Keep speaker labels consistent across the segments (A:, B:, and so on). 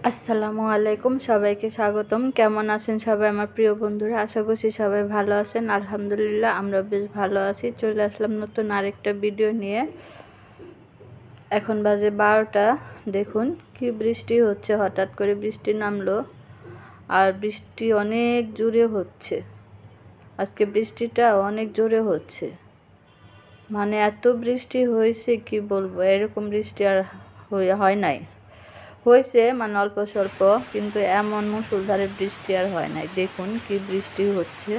A: আসসালামু আলাইকুম, সবাইকে স্বাগতম। কেমন আছেন সবাই আমার প্রিয় বন্ধুরা? আশা করছি সবাই ভালো আছেন। আলহামদুলিল্লাহ আমরা বেশ ভালো আছি। চলে আসলাম নতুন আরেকটা ভিডিও নিয়ে। এখন বাজে 12টা। দেখুন কি বৃষ্টি হচ্ছে, হঠাৎ করে বৃষ্টি নামলো আর বৃষ্টি অনেক জোরে হচ্ছে। আজকে বৃষ্টিটা অনেক জোরে হচ্ছে, মানে এত বৃষ্টি হয়েছে কি বলবো, এরকম বৃষ্টি আর হয় নাই। হয়েছে মানে অল্প স্বল্প, কিন্তু এমন মুষলধারে বৃষ্টি আর হয় নাই। দেখুন কি বৃষ্টি হচ্ছে।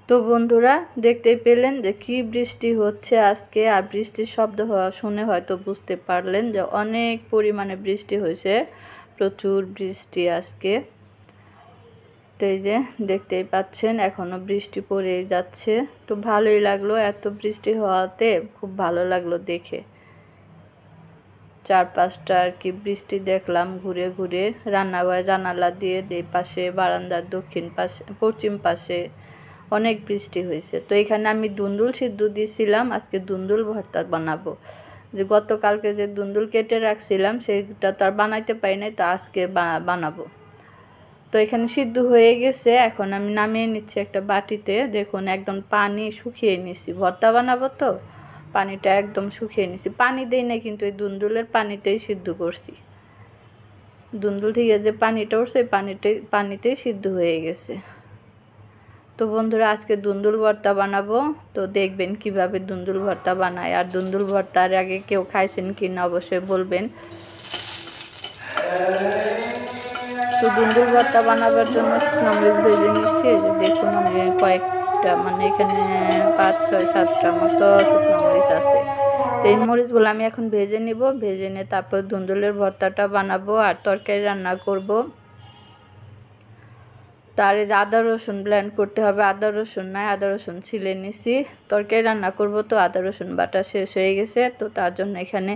A: তো বন্ধুরা, দেখতেই পেলেন যে কি বৃষ্টি হচ্ছে আজকে। আর বৃষ্টির শব্দ শুনে হয়তো বুঝতে পারলেন যে অনেক পরিমাণে বৃষ্টি হয়েছে, প্রচুর বৃষ্টি আজকে। তো এই যে দেখতেই পাচ্ছেন এখনো বৃষ্টি পড়েই যাচ্ছে। তো ভালোই লাগলো, এত বৃষ্টি হওয়াতে খুব ভালো লাগলো দেখে। 4-5টা আর কি বৃষ্টি দেখলাম ঘুরে ঘুরে। রান্নাঘরে জানালা দিয়ে এই পাশে, বারান্দার দক্ষিণ পাশে, পশ্চিম পাশে অনেক বৃষ্টি হয়েছে। তো এখানে আমি দুন্দুল সিদ্ধ দিয়েছিলাম, আজকে দুন্দুল ভর্তা বানাবো। যে গতকালকে যে দুন্দুল কেটে রাখছিলাম সেটা তো আর বানাইতে পারি নাই, তো আজকে বানাবো। তো এখানে সিদ্ধ হয়ে গেছে, এখন আমি নামিয়ে নিচ্ছি একটা বাটিতে। দেখুন একদম পানি শুকিয়ে নিচ্ছি, ভর্তা বানাবো তো পানিটা একদম শুকিয়ে নিচ্ছি। পানি দেই না, কিন্তু এই দুন্দুলের পানিতেই সিদ্ধ করছি। দুন্দুল থেকে যে পানিটা উঠছে পানিতেই সিদ্ধ হয়ে গেছে। তো বন্ধুরা, আজকে দুন্দুল ভর্তা বানাবো। তো দেখবেন কিভাবে দুন্দুল ভর্তা বানায়। আর দুন্দুল ভর্তার আগে কেউ খাইছেন কি না অবশ্যই বলবেন। তো দুন্দুল ভর্তা বানাবার জন্য শুকনো মরিচ ভেজে নিচ্ছি। এই যে দেখুন আমি কয়েকটা, মানে এখানে 5-6-7টা মতো শুকনো মরিচ আছে। তো এই মরিচগুলো আমি এখন ভেজে নিব। ভেজে নিয়ে তারপর দুন্দুলের ভর্তাটা বানাবো আর তরকারি রান্না করব। তার এই যে আদা রসুন ব্লেন্ড করতে হবে। আদা রসুন নাই, আদা রসুন ছিলে নিছি। তরকারি রান্না করব তো আদা রসুন বাটা শেষ হয়ে গেছে, তো তার জন্য এখানে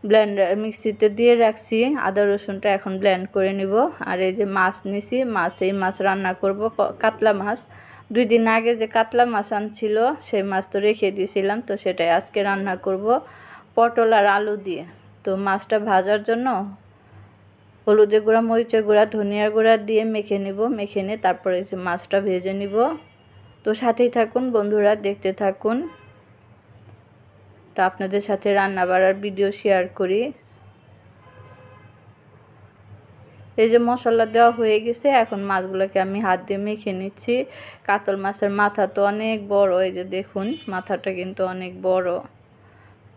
A: ব্লেন্ডার মিক্সিতে দিয়ে রাখছি। আদা রসুনটা এখন ব্লেন্ড করে নিব। আর এই যে মাছ নিছি, এই মাছ রান্না করব, কাতলা মাছ। 2 দিন আগে যে কাতলা মাছ আনছিল সেই মাছ তো রেখে দিয়েছিলাম, তো সেটাই আজকে রান্না করব পটল আর আলু দিয়ে। তো মাছটা ভাজার জন্য হলুদের গুঁড়া, মরিচের গুঁড়া, ধনিয়ার গুঁড়া দিয়ে মেখে নিব। মেখে নিয়ে তারপরে যে মাছটা ভেজে নিব। তো সাথেই থাকুন বন্ধুরা, দেখতে থাকুন। তো আপনাদের সাথে রান্না বাড়ার ভিডিও শেয়ার করি। এই যে মশলা দেওয়া হয়ে গেছে, এখন মাছগুলোকে আমি হাত দিয়ে মেখে নিচ্ছি। কাতল মাছের মাথা তো অনেক বড়, এই যে দেখুন মাথাটা কিন্তু অনেক বড়।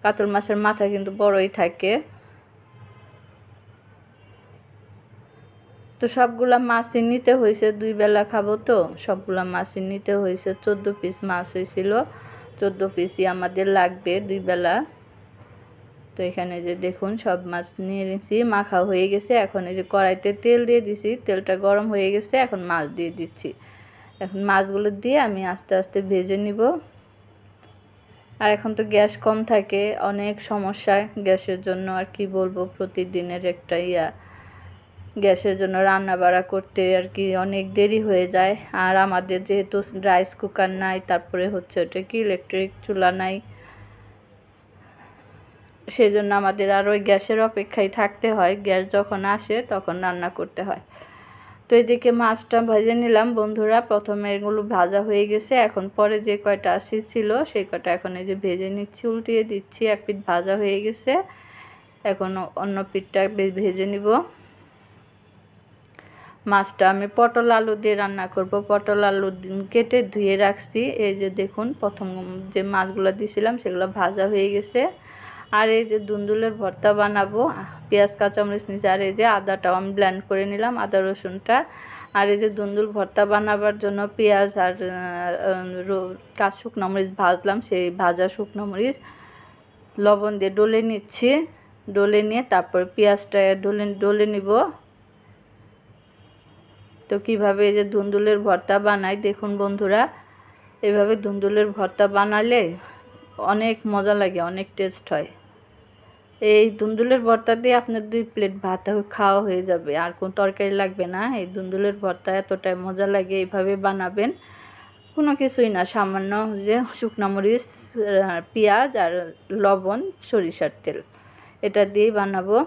A: কাতল মাছের মাথা কিন্তু বড়ই থাকে। তো সবগুলা মাছই নিতে হয়েছে, 2 বেলা খাবো তো সবগুলা মাছই নিতে হয়েছে। 14 পিস মাছ হয়েছিল, 14 পিসই আমাদের লাগবে 2 বেলা। তো এখানে যে দেখুন সব মাছ নিয়ে নিয়েছি, মাখা হয়ে গেছে। এখন এই যে কড়াইতে তেল দিয়ে দিছি, তেলটা গরম হয়ে গেছে, এখন মাছ দিয়ে দিচ্ছি। এখন মাছগুলো দিয়ে আমি আস্তে আস্তে ভেজে নিব। আর এখন তো গ্যাস কম থাকে, অনেক সমস্যা গ্যাসের জন্য। আর কি বলবো, প্রতিদিনের একটা গ্যাসের জন্য রান্না বাড়া করতে আর কি অনেক দেরি হয়ে যায়। আর আমাদের যেহেতু রাইস কুকার নাই, তারপরে হচ্ছে ওটা কি ইলেকট্রিক চুলা নাই, সেজন্য আমাদের আর ওই গ্যাসের অপেক্ষায় থাকতে হয়। গ্যাস যখন আসে তখন রান্না করতে হয়। তো এদিকে মাছটা ভেজে নিলাম বন্ধুরা। প্রথমে এগুলো ভাজা হয়ে গেছে, এখন পরে যে কয়টা আসি ছিল সেই কয়টা এখন এই যে ভেজে নিচ্ছি, উল্টিয়ে দিচ্ছি। এক পিঠ ভাজা হয়ে গেছে, এখন অন্য পিঠটা ভেজে নিব। মাছটা আমি পটল আলু দিয়ে রান্না করব। পটল আলু কেটে ধুয়ে রাখছি। এই যে দেখুন প্রথম যে মাছগুলো দিয়েছিলাম সেগুলো ভাজা হয়ে গেছে। আর এই যে দুন্দুলের ভর্তা বানাবো, পেঁয়াজ কাঁচামরিচ নিচে, আর এই যে আদাটাও আমি ব্লেন্ড করে নিলাম, আদা রসুনটা। আর এই যে দুন্দুল ভর্তা বানাবার জন্য পেঁয়াজ আর শুকনো মরিচ ভাজলাম, সেই ভাজা শুকনো মরিচ লবণ দিয়ে ডলে নিচ্ছি। ডলে নিয়ে তারপর পেঁয়াজটা ডলে নিব। তো কীভাবে এই যে দুন্দুলের ভর্তা বানাই দেখুন বন্ধুরা, এভাবে দুন্দুলের ভর্তা বানালে অনেক মজা লাগে, অনেক টেস্ট হয়। এই দুন্দুলের ভর্তা দিয়ে আপনার 2 প্লেট ভাত খাওয়া হয়ে যাবে, আর কোনো তরকারি লাগবে না। এই দুন্দুলের ভর্তা এতটাই মজা লাগে, এইভাবে বানাবেন। কোনো কিছুই না, সামান্য যে শুকনো মরিচ, পেঁয়াজ আর লবণ, সরিষার তেল, এটা দিয়েই বানাবো।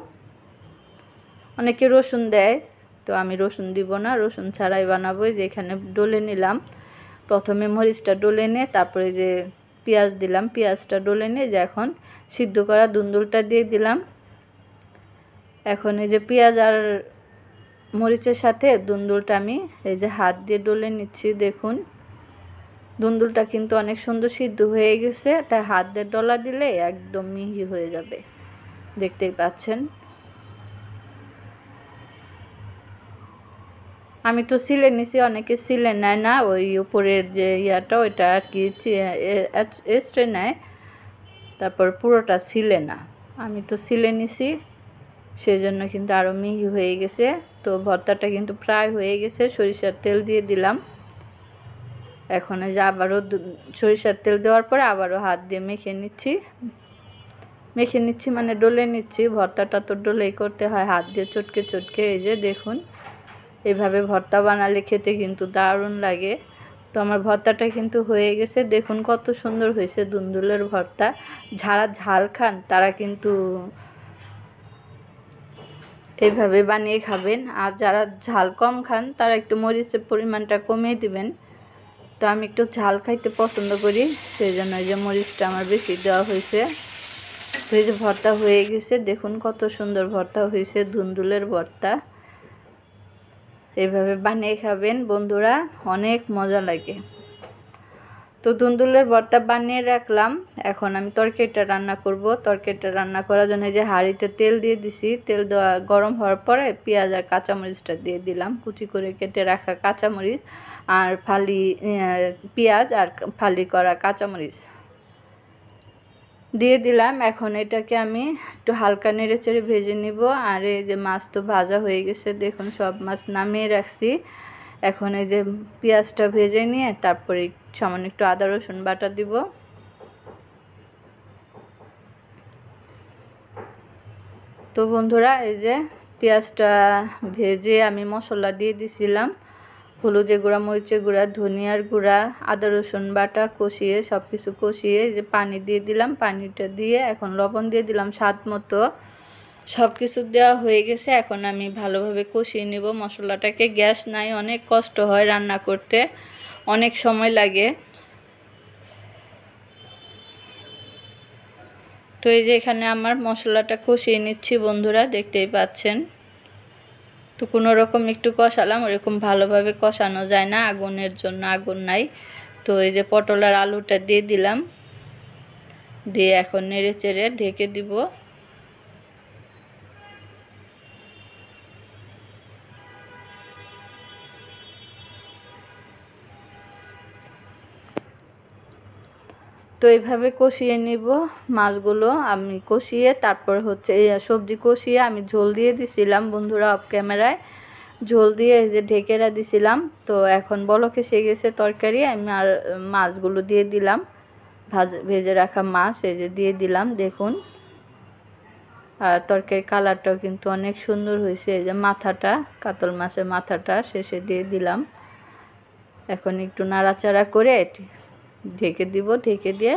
A: অনেকে রসুন দেয়, তো আমি রসুন দিব না, রসুন ছাড়াই বানাবো। যে এখানে ডলে নিলাম, প্রথমে মরিচটা ডলে নিয়ে তারপরে যে পেঁয়াজ দিলাম, পেঁয়াজটা ডলে নিয়ে যে এখন সিদ্ধ করা দুন্দুলটা দিয়ে দিলাম। এখন এই যে পেঁয়াজ আর মরিচের সাথে দুন্দুলটা আমি এই যে হাত দিয়ে ডলে নিচ্ছি। দেখুন দুন্দুলটা কিন্তু অনেক সুন্দর সিদ্ধ হয়ে গেছে, তাই হাত দিয়ে ডলা দিলে একদম মিহি হয়ে যাবে, দেখতেই পাচ্ছেন। আমি তো সিলে নিছি, অনেকে সিলে নেয় না, ওই উপরের যে ইয়াটা ওইটা আর কি এক্সট্রে নেয়, তারপর পুরোটা সিলে না। আমি তো সিলে নিছি, সেজন্য কিন্তু আরও মিহি হয়ে গেছে। তো ভর্তাটা কিন্তু প্রায় হয়ে গেছে, সরিষার তেল দিয়ে দিলাম। এখন এই যে আবারও সরিষার তেল দেওয়ার পরে আবারও হাত দিয়ে মেখে নিচ্ছি, মানে ডলে নিচ্ছি। ভর্তাটা তো ডলেই করতে হয়, হাত দিয়ে চটকে চটকে। এই যে দেখুন, এভাবে ভর্তা বানালে খেতে কিন্তু দারুণ লাগে। তো আমার ভর্তাটা কিন্তু হয়ে গেছে, দেখুন কত সুন্দর হয়েছে দুন্দুলের ভর্তা। যারা ঝাল খান তারা কিন্তু এইভাবে বানিয়ে খাবেন, আর যারা ঝাল কম খান তারা একটু মরিচের পরিমাণটা কমিয়ে দিবেন। তো আমি একটু ঝাল খাইতে পছন্দ করি, সেই জন্য এই যে মরিচটা আমার বেশি দেওয়া হয়েছে। তো এই যে ভর্তা হয়ে গেছে, দেখুন কত সুন্দর ভর্তা হয়েছে দুন্দুলের ভর্তা। এইভাবে বানিয়ে খাবেন বন্ধুরা, অনেক মজা লাগে। তো দুন্দুলের ভর্তা বানিয়ে রাখলাম, এখন আমি তরকারিটা রান্না করব। তরকারিটা রান্না করার জন্য যে হাঁড়িতে তেল দিয়ে দিছি, তেল দেওয়া গরম হওয়ার পরে পেঁয়াজ আর কাঁচামরিচটা দিয়ে দিলাম, কুচি করে কেটে রাখা কাঁচামরিচ আর পেঁয়াজ আর ফালি করা কাঁচামরিচ দিয়ে দিলাম। এখন এটাকে আমি একটু হালকা নেড়ে চেড়ে ভেজে নিব। আর এই যে মাছ তো ভাজা হয়ে গেছে, দেখুন সব মাছ নামিয়ে রাখছি। এখন এই যে পেঁয়াজটা ভেজে নিয়ে তারপরে সামান্য একটু আদা রসুন বাটা দিব। তো বন্ধুরা এই যে পেঁয়াজটা ভেজে আমি মশলা দিয়ে দিছিলাম, হলুদের গুঁড়া, মরিচের গুঁড়া, ধনিয়ার গুঁড়া, আদা রসুন বাটা কষিয়ে, সব কিছু কষিয়ে যে পানি দিয়ে দিলাম। পানিটা দিয়ে এখন লবণ দিয়ে দিলাম স্বাদ মতো। সব কিছু দেওয়া হয়ে গেছে, এখন আমি ভালোভাবে কষিয়ে নেব মশলাটাকে। গ্যাস নাই, অনেক কষ্ট হয় রান্না করতে, অনেক সময় লাগে। তো এই যে এখানে আমার মশলাটা কষিয়ে নিচ্ছি বন্ধুরা, দেখতেই পাচ্ছেন। তো কোনো রকম একটু কষালাম, ওরকম ভালোভাবে কষানো যায় না, আগুনের জন্য আগুন নাই। তো এই যে পটল আর আলুটা দিয়ে দিলাম, দিয়ে এখন নেড়ে চেড়ে ঢেকে দিব। তো এইভাবে কষিয়ে নিব মাছগুলো। আমি কষিয়ে তারপর হচ্ছে এই সবজি কষিয়ে আমি ঝোল দিয়ে দিছিলাম বন্ধুরা, অফ ক্যামেরায় ঝোল দিয়ে এই যে ঢেকেরা দিছিলাম। তো এখন বলক এসে গেছে তরকারি, আমি আর মাছগুলো দিয়ে দিলাম, ভেজে রাখা মাছ এই যে দিয়ে দিলাম, দেখুন। আর তরকারির কালারটাও কিন্তু অনেক সুন্দর হয়েছে। এই যে মাথাটা, কাতল মাছের মাথাটা শেষে দিয়ে দিলাম। এখন একটু নাড়াচাড়া করে ঢেকে দিব, ঢেকে দিয়ে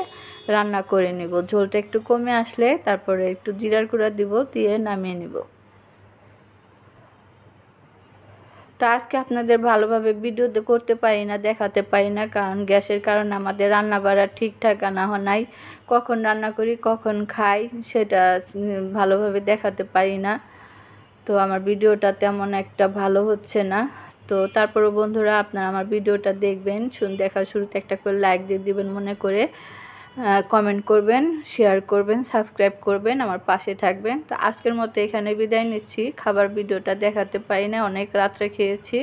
A: রান্না করে নিব। ঝোলটা একটু কমে আসলে তারপরে একটু জিরার গুঁড়া দিব, দিয়ে নামিয়ে নিব। তো আজকে আপনাদের ভালোভাবে ভিডিও করতে পারি না, দেখাতে পারি না, কারণ গ্যাসের কারণে আমাদের রান্না বাড়া ঠিকঠাক না নাই। কখন রান্না করি কখন খাই সেটা ভালোভাবে দেখাতে পারি না। তো আমার ভিডিওটা তেমন একটা ভালো হচ্ছে না। তো তারপরও বন্ধুরা আপনারা আমার ভিডিওটা দেখবেন, দেখার শুরুতে একটা করে লাইক দিয়ে দিবেন মনে করে। কমেন্ট করবেন, শেয়ার করবেন, সাবস্ক্রাইব করবেন, আমার পাশে থাকবেন। তো আজকের মতো এখানে বিদায় নিচ্ছি। খাবার ভিডিওটা দেখাতে পারি না, অনেক রাত্রে খেয়েছি।